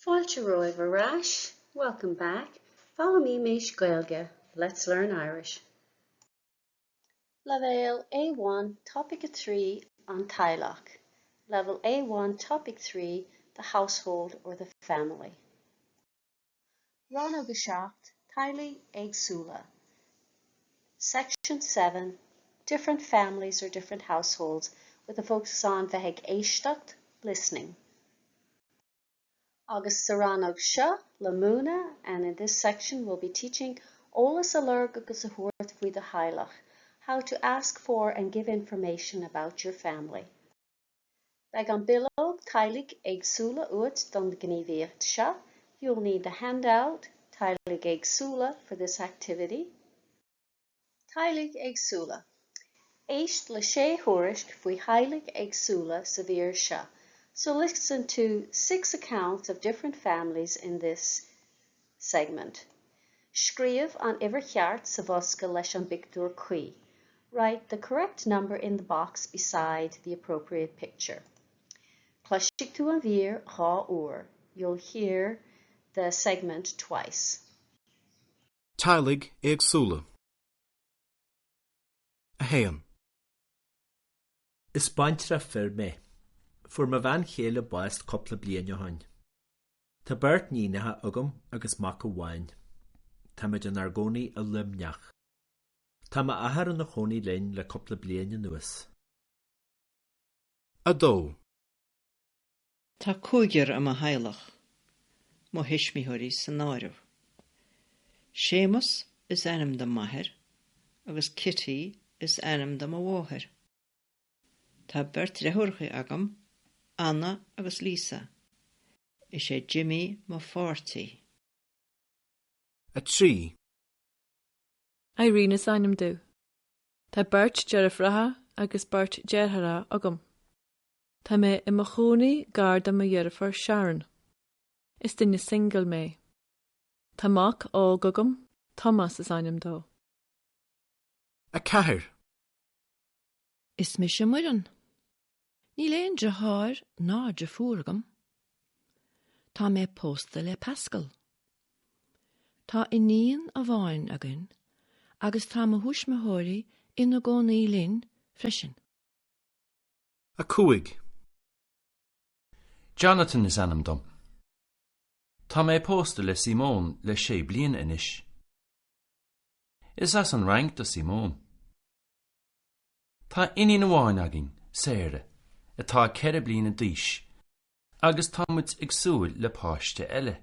Fáilte roimh arás. Welcome back. Follow me, Miss Gaeilge. Let's learn Irish. Level A1, Topic 3 on Teaghlach. Level A1, Topic 3, the household or the family. Rannóg, Teaghlaigh Éagsula. Section 7, different families or different households with a focus on Éisteacht, listening. Agus Rannóg Lamuna, and in this section we'll be teaching Ola's Alurg agus a Huirt Fui the Teaghlach, how to ask for and give information about your family. Beg an bilog Teaghlaigh Éagsula uat don the buíochas seo. You'll need the handout Teaghlaigh Éagsula for this activity. Teaghlaigh Éagsula. Éist le sé huairisc fui Teaghlaigh Éagsula sa bhíor seo. So listen to 6 accounts of different families in this segment. Scríomh an ivercheart sa bhosca leis an pictiúr cuí. Write the correct number in the box beside the appropriate picture. Cloistigh tú an bhíor dhá uair. You'll hear the segment twice. Teaghlaigh Éagsula. A héan. Is baint ra fir me. For ma bhain chéile báist coppla bliain hain. Tá beirt nínathe agam agus mac bháin. Tá muid an argónaí a limneach. Tá ma ahar an na chónaí linn le coppla bliain nuas. A dó. Tá cúigear am a Teaghlach, mo hismíthirí san áireamh. Séamus is anam da maithir, agus Kitty is anam da mhóthir. Tá beirt rethúrchaí agam, Anna agus Lisa. Is sé Jimmy mo 40. A trí. Irene is ainm dú. Tá beirt dearafratha agus beirt dearthara agam. Tá mé I mo chónaí garda mo dhearafar Sharon. Is duine single mé. Tá mac ág agam, Thomas is ainm dó. A ceathair. Is mi sé muireann. Ní léon de háir ná de fuargam. Tá mé pósta le Pascal. Tá iníon a bháin againn, agus tá mo huismithirí ina gcónaí linn freisin. A cúig. Jonathan is anam dom. Tá mé pósta le Simón le 6 bliain inis. Is as an rank do Simón. Tá iníon a bháin agin, Sarah, atá 4 bliain a díos, agus tá muid ag súil le páiste eile.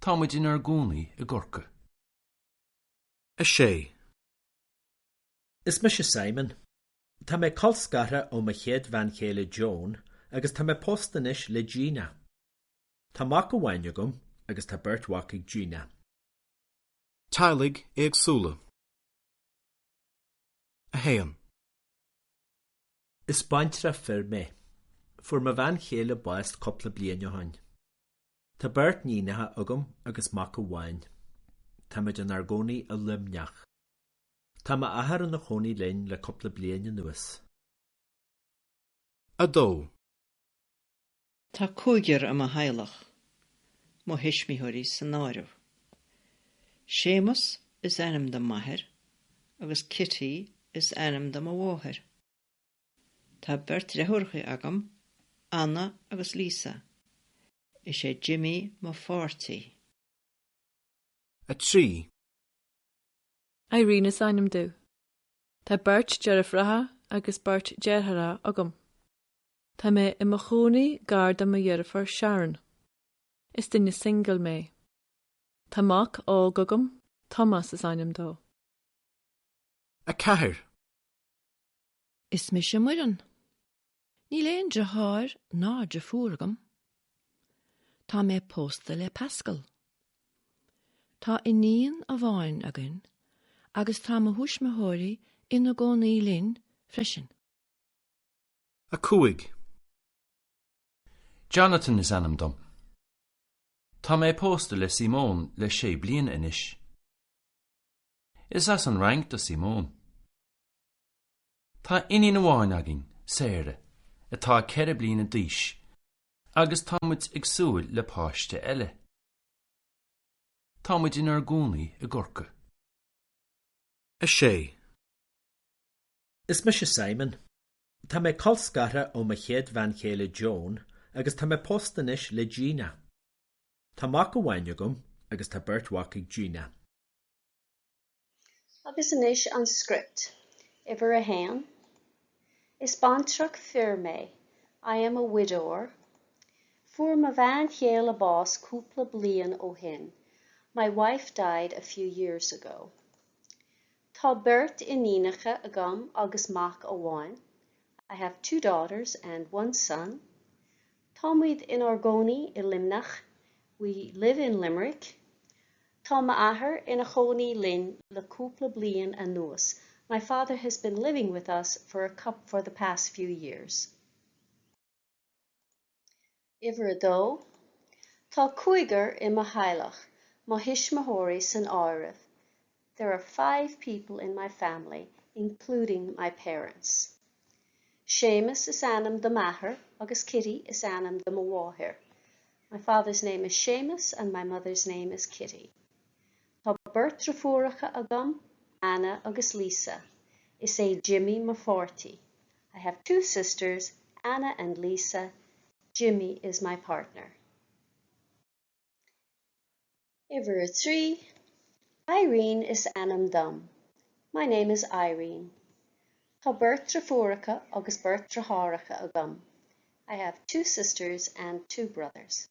Tá muid in argónaí a gcorca. A sé. Is me sé Simon. Tá mé colscartha ó ma chéad bhain chéile Joan, agus tá mé postanis le Gina. Tá mac bháin agam, agus tá beirt mhac ag Gina. Teaghlaigh Éagsula. A héan. Is baint ra fir me. For ma bhain chéile báist coppla bliain hain. Tá beirt nínathe agam agus mac bháin. Tá muid an argónaí a limneach. Tá ma ahar an na chónaí linn le coppla bliain nuas. A dó. Tá cúigear am a Teaghlach, mo hismíthirí san áireamh. Séamus is anam da maithir, agus Kitty is anam da mhóthir. Tá beirt rethúrchaí agam, Anna agus Lisa. Is sé Jimmy mo 40. A trí. Irene is ainm dú. Tá beirt dearafratha agus beirt dearthara agam. Tá mé I mo chónaí garda mo dhearafar Sharon. Is duine single mé. Tá mac ág agam, Thomas is ainm dó. A ceathair. Is mi sé muireann. Ní léon de háir ná de fuargam. Tá mé pósta le Pascal. Tá iníon a bháin againn, agus tá mo huismithirí ina gcónaí linn freisin. A cúig. Jonathan is anam dom. Tá mé pósta le Simón le 6 bliain inis. Is as an rank do Simón. Tá iníon a bháin agin, Sarah, atá 4 bliain a díos, agus támuid ag súil le páiste eile. Támuid in ar gcónaí I gCorca. A sé. Is me se Simon. Tá mé colscatha ó ma chéad bhain chéile Joan agus tá mé postanis le Gina. Tá mac go bhaine agam agus tá beirt mhac ag Gina. Agus inis an script. Iver a hen. Is bantrach fear mé. I am a widower. Fuair ma bhain chéile bás cúpla bliain ó hin. My wife died a few years ago. Tá beirt inínacha agam agus mac amháin. I have 2 daughters and 1 son. Támuid in Argónaí I Limnach. We live in Limerick. Tá ma athair in a chónaí linn le cúpla bliain a nuas. My father has been living with us for the past few years. Iver a dó. Tá cúigar I ma Theaghlach, má hisismóirí san áireamh. There are 5 people in my family, including my parents. Séamus is anam de maithair, agus Kitty is anam de mháthir. My father's name is Séamus and my mother's name is Kitty. Tá beirt trafúracha agam, Anna agus Lisa. Is é Jimmy Maforty. I have 2 sisters, Anna and Lisa. Jimmy is my partner. Iver a 3. Irene is anam dom. My name is Irene. Tá beirt trafúracha agus beirt trátháracha agam. I have 2 sisters and 2 brothers.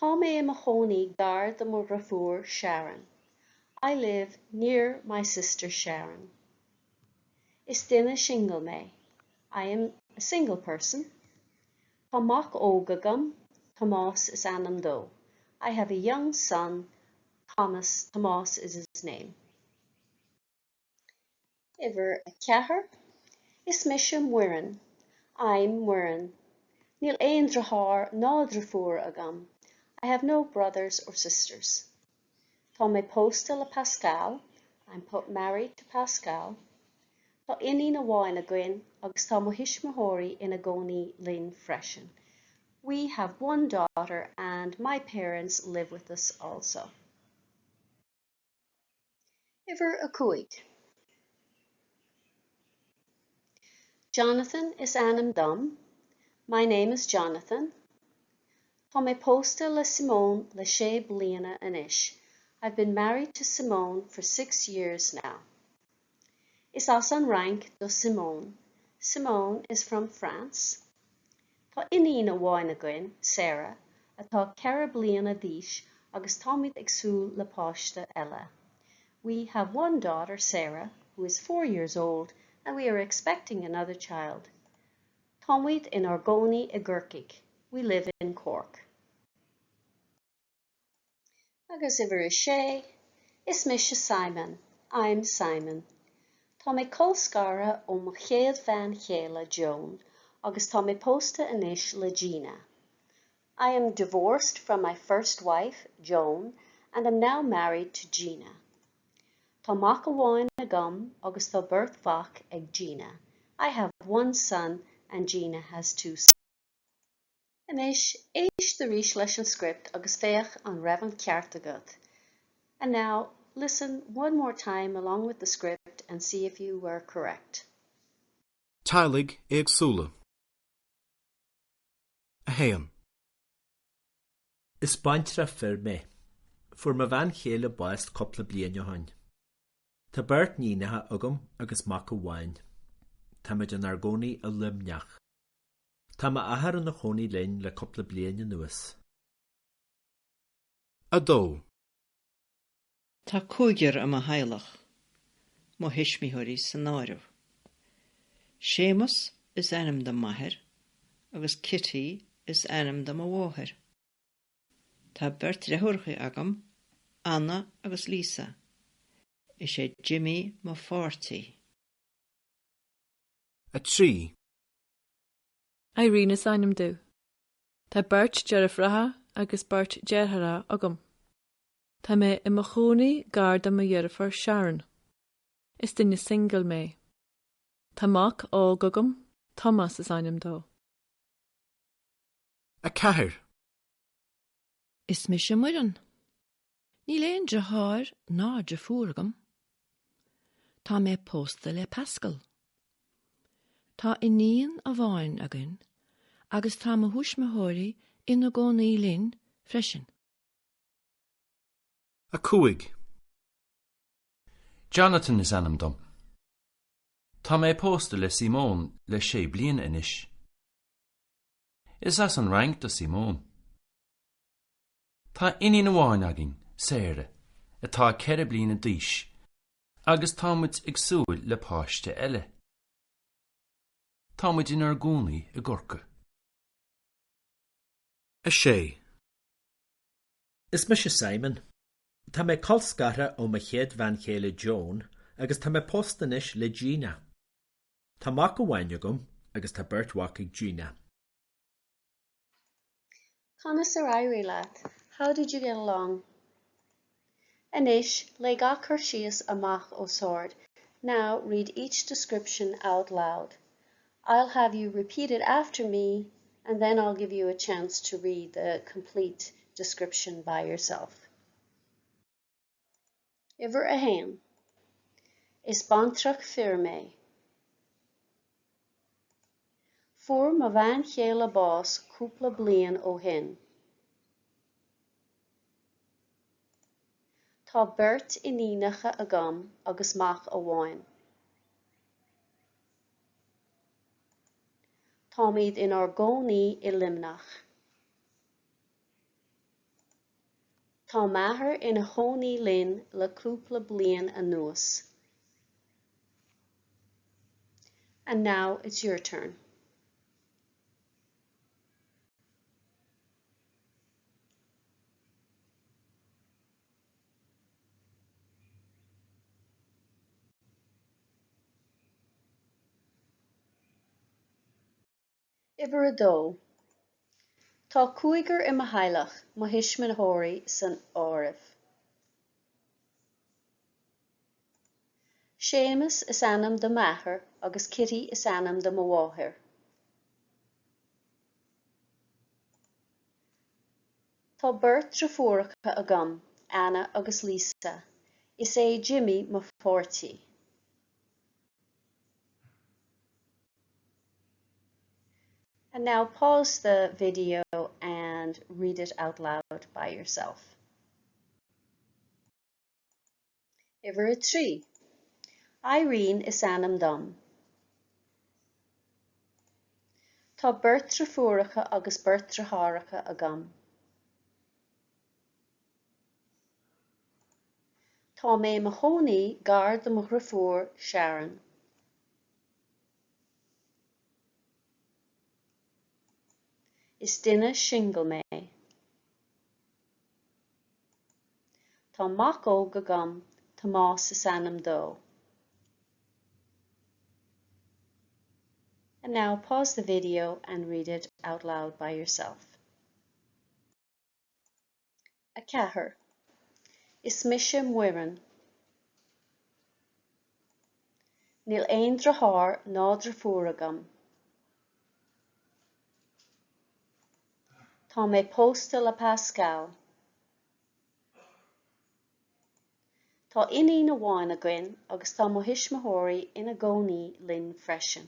Tá mé I mo chónaí gar de mo rafúr Sharon. I live near my sister Sharon. Is duine single mé. I am a single person. Tá mac óga agam. Tomás is anam dó. I have a young son. Tomás is his name. Iver a 4. Is mise Muireann. I'm Muireann. Níl éon drachár ná drafúr agam. I have no brothers or sisters. Tá mé pósta le Pascal. I'm married to Pascal. Tá iní na bháin againn agus tá mo hisismóirí ina gcónaí linn freisin. We have 1 daughter and my parents live with us also. Iver a 5. Jonathan is anam dom. My name is Jonathan. Tá mé pósta le Simone le 6 bliana anois. I've been married to Simone for 6 years now. Is as an rank do Simone. Simone is from France. Tá iní na bháin againn, Sarah, atá 4 bliana d'aois agus támuid ag súil le páiste eile. We have 1 daughter, Sarah, who is 4 years old, and we are expecting another child. Támuid in Argónaí I gCorcaigh. We live in Cork. Agus iver a 6. Is mise Simon. I'm Simon. Tá mé colscara ó mo chéad bhain chéile Joan, agus tá mé pósta anois le Gina. I am divorced from my first wife, Joan, and am now married to Gina. Tá mac amháin agam agus tá beirt mhac ag Gina. I have 1 son and Gina has 2 sons. Anois, éis the rís leis an script agus féach an raibh ceart agat. And now, listen one more time along with the script and see if you were correct. Teaghlaigh Éagsula. A héan. Is baintre fear mé. Fuair ma bhain chéile báist cúpla bliain ó hain. Tá beirt nínatha agam agus mac amháin. Tá muid an Argónaí a Limneach. Tá ma athair in na chónaí linn le cúpla bliain a nuas. A dó. Tá cúigear am a Theaghlach, má hisismóirí san áireamh. Séamus is anam de maithair, agus Kitty is anam de mháthir. Tá beirt trafúracha agam, Anna agus Lisa. Is é Jimmy Maforty. A 3. Irene is anam dó. Tá beirt dearafratha agus beirt dearthara agam. Tá mé I mo chónaí garda mo dhearfar Sharon. Is duine single mé. Tá mac óg agam, Tomás is anam dó. a chathair. Is mis sé muireann. Ní léon de háir ná de fuargam. Tá mé pósta le pascal. Tá iníon a bháin agan, agus tá mo huismathirí ina gcónaí linn freisin. A cúig. Jonathan is anam dom. Tá mé pósta le Simón le 6 bliain inis. Is as an rank do Simón. Tá iní na bháin agin, Sarah, atá 4 bliain d'aois, agus tá muid ag súil le páiste eile. Tá muid in ar gcónaí I gcorca. A sé. Is mis sé Simon. Tá mé colscartha ó ma chéad bhain chéile Joan agus tá mé postanis le Gina. Tá mac go bhaine agam agus tá beirt wacaigh Gina. Conas ar Éirí leat, how did you get along? Anish, le ga chuir síos amach ó sword. Now read each description out loud. I'll have you repeat it after me, and then I'll give you a chance to read the complete description by yourself. Iver a hain. Is bantrach firme. Voor ma bhain chéile bás cúpla bliain ó hin. Tá beirt inínacha agam agus mac a bháin. Tá míad in ar gcónaí I limnach. Tá maithair ina chónaí linn le cúpla bliain anuas. And now it's your turn. Ibar a dó. Tá cúigear I mo Theaghlach mo hismeanthóirí san áireamh. Séamus is anam do maithair agus Kitty is anam do mo bháthir. Tá beirt trafúracha agam, Anna agus Lisa. Is é Jimmy mo fortí. And now pause the video and read it out loud by yourself. Iver a trí. Irene is anam dom. Tá beirt trafúracha agus beirt trátháracha agam. Tá mé mo chónaí gar do mo ghriafúr Sharon. Is duine single mé. Tá mac ó go gam, tá más is anam dó. And now pause the video and read it out loud by yourself. A chathair. Is mise muireann. Níl aon drethár ná drafúr agam. Tá mé pósta le Pascal. Tá iní na bháin againn agus tá mo hismeanthóirí ina gcónaí linn freisin.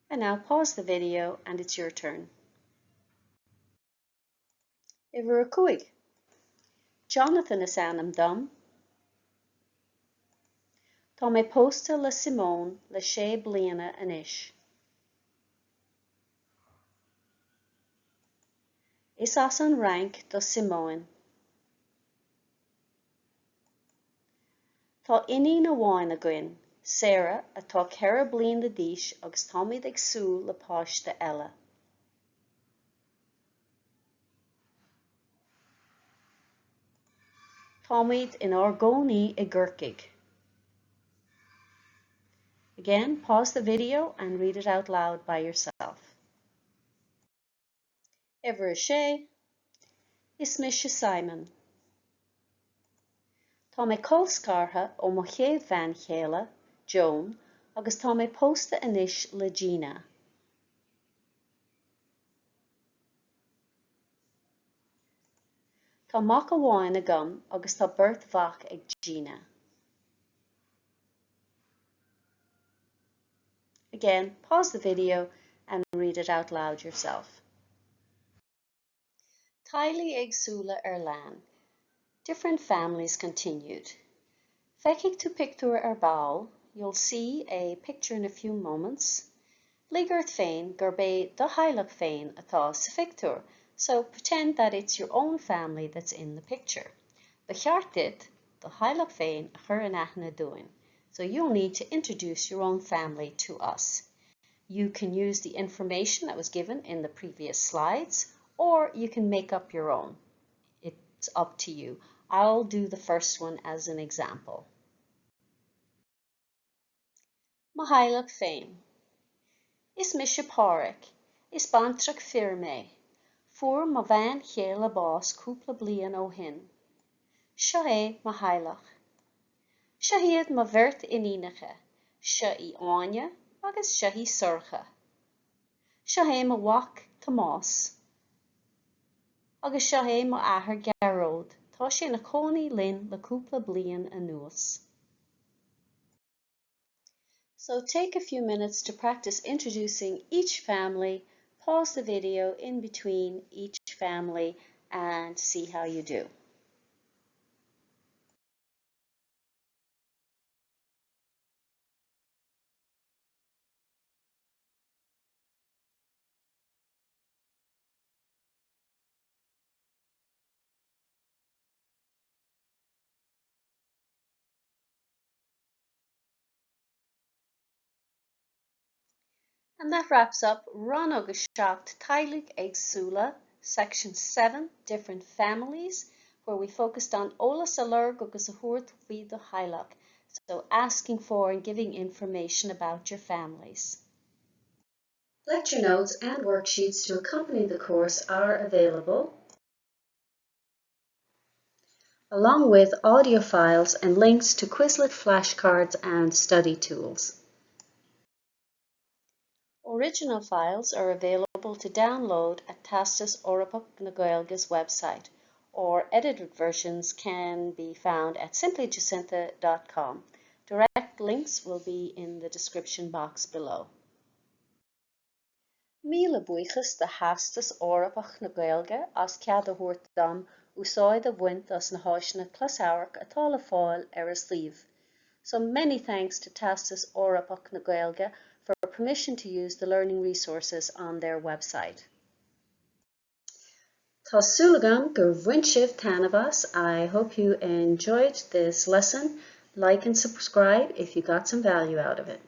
And now pause the video and it's your turn. Iver a cúig. Jonathan is anam dom. Tá mé pósta le Simón le 6 bliana inis. Is as an rank do Simón. Tá iní na bháin againn, Sarah atá 4 bliana d'aois agus tá míad ag súil le páiste eile. Tá míad in ar gcónaí I gcorcaigh. Again, pause the video and read it out loud by yourself. Iver a sé. Is mise Simon. Tá mé colscartha ó mo chéad bhain chéile, Joan, agus tá mé pósta inis le Gina. Tá mac amháin agam agus tá beirt mhac ag Gina. Again, pause the video and read it out loud yourself. Teaghlaigh Éagsula ar lean. Different families continued. Feiceadh tú picture ar ball, you'll see a picture in a few moments. Ligurt féin gur bé do Theaghlach féin atá sa picture, so pretend that it's your own family that's in the picture. Becheartid do Theaghlach féin a chur in aithne doing, so you'll need to introduce your own family to us. You can use the information that was given in the previous slides, or you can make up your own. It's up to you. I'll do the first one as an example. Ma Theaghlach féin. Is mis páric, is bantrach fear mé. Fuair ma bhain chéile bás cúpla bliain ó hin. Seo é ma Theaghlach. Seo hiad ma bheirt inínacha, seo I áine agus seo I sorcha. Seo é ma wach Tomás. Agus seo é ma athair Gearóid, tá sé na cónaí linn le cúpla bliain anuas. So take a few minutes to practice introducing each family, pause the video in between each family and see how you do. And that wraps up Rannóg Teaghlaigh Éagsula, Section 7, Different Families, where we focused on Ólas a Lurg agus a Thuairt Mhí do Theaghlach, so asking for and giving information about your families. Lecture notes and worksheets to accompany the course are available, along with audio files and links to Quizlet flashcards and study tools. Original files are available to download at Theastas Eorpach na Gaeilge's website, or edited versions can be found at simplyjacinta.com. Direct links will be in the description box below. Míle buíochas de Theastas Eorpach na Gaeilge as cead a thabhairt dom úsáid a bhaint as na háiseanna closamhairc atá le fáil ar a suíomh. So many thanks to Teastas Eorpach na Gaeilge for permission to use the learning resources on their website. Tá súlagam gur bhain sibh tanavas. I hope you enjoyed this lesson. Like and subscribe if you got some value out of it.